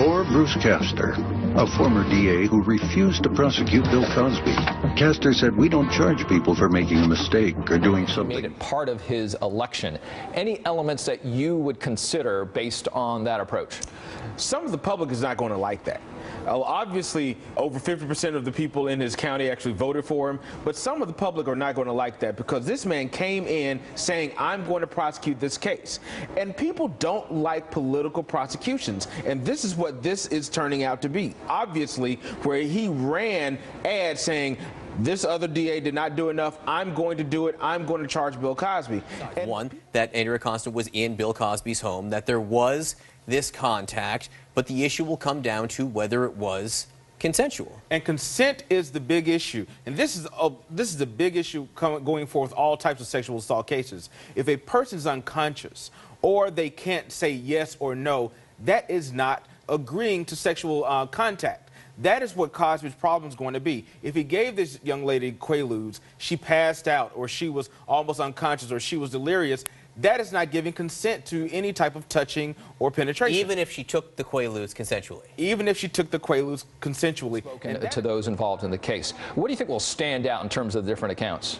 Or Bruce Castor, a former DA who refused to prosecute Bill Cosby. Castor said, "We don't charge people for making a mistake or doing something." Made it part of his election. Any elements that you would consider based on that approach? Some of the public is not going to like that. Obviously, over 50% of the people in his county actually voted for him, but some of the public are not going to like that because this man came in saying, "I'm going to prosecute this case." And people don't like political prosecutions, and this is what this is turning out to be. Obviously, where he ran ads saying, "This other DA did not do enough. I'm going to do it. I'm going to charge Bill Cosby." One, that Andrea Constant was in Bill Cosby's home, that there was this contact, but the issue will come down to whether it was consensual. And consent is the big issue. And this is a big issue going forth all types of sexual assault cases. If a person is unconscious or they can't say yes or no, that is not agreeing to sexual contact. That is what Cosby's problem is going to be. If he gave this young lady Quaaludes, she passed out, or she was almost unconscious, or she was delirious, that is not giving consent to any type of touching or penetration. Even if she took the Quaaludes consensually. Even if she took the Quaaludes consensually. To those involved in the case. What do you think will stand out in terms of the different accounts?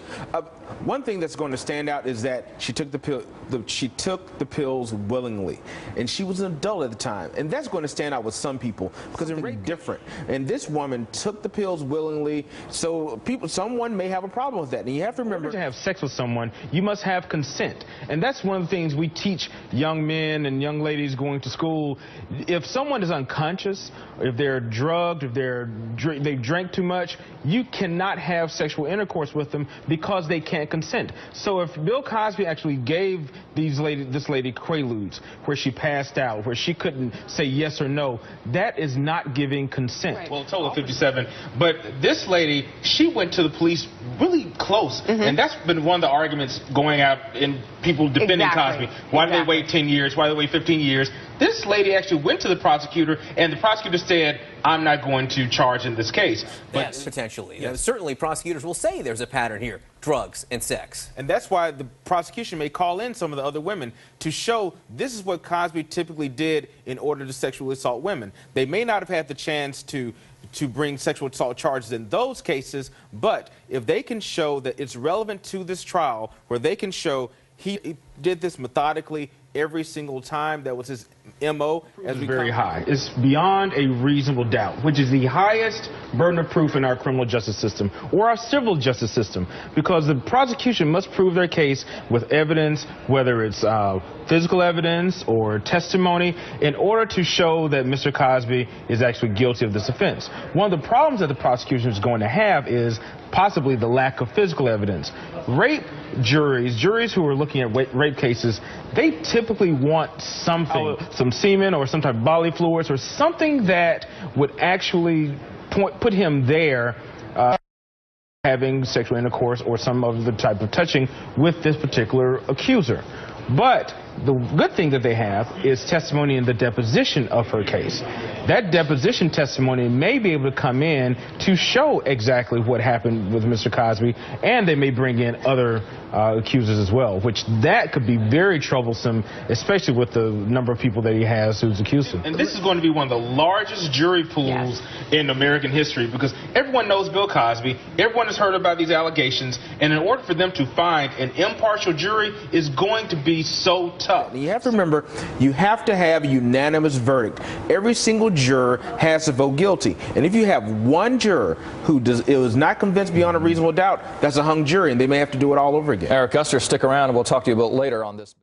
One thing that's going to stand out is that she took the pills willingly, and she was an adult at the time, and that's going to stand out with some people because they're very different. And this woman took the pills willingly, so someone may have a problem with that. And you have to remember, to have sex with someone, you must have consent, and that's one of the things we teach young men and young ladies going to school. If someone is unconscious, if they're drugged, if they drank too much, you cannot have sexual intercourse with them because they can't consent. So if Bill Cosby actually gave this lady Quaaludes, where she passed out, where she couldn't say yes or no, that is not giving consent. Right. Well, a total of 57. But this lady, she went to the police really close, and that's been one of the arguments going out in people defending Cosby. Why did they wait 10 years? Why did they wait 15 years? This lady actually went to the prosecutor, and the prosecutor said, "I'm not going to charge in this case." But yes, potentially. Yes. Now, certainly prosecutors will say there's a pattern here, drugs and sex. And that's why the prosecution may call in some of the other women to show this is what Cosby typically did in order to sexually assault women. They may not have had the chance to bring sexual assault charges in those cases, but if they can show that it's relevant to this trial, where they can show he did this methodically every single time, that was his MO. As very high. It's beyond a reasonable doubt, which is the highest burden of proof in our criminal justice system or our civil justice system, because the prosecution must prove their case with evidence, whether it's physical evidence or testimony, in order to show that Mr. Cosby is actually guilty of this offense. One of the problems that the prosecution is going to have is possibly the lack of physical evidence. Rape juries who are looking at rape cases, they typically want something, some semen or some type of bodily fluids or something that would actually put him there having sexual intercourse or some other type of touching with this particular accuser. But the good thing that they have is testimony in the deposition of her case. That deposition testimony may be able to come in to show exactly what happened with Mr. Cosby, and they may bring in other accusers as well, which that could be very troublesome, especially with the number of people that he has who's accused him. And this is going to be one of the largest jury pools in American history, because everyone knows Bill Cosby, everyone has heard about these allegations, and in order for them to find an impartial jury is going to be so tough. You have to remember, you have to have a unanimous verdict. Every single juror has to vote guilty. And if you have one juror who is not convinced beyond a reasonable doubt, that's a hung jury, and they may have to do it all over again. Eric Guster, stick around, and we'll talk to you about later on this.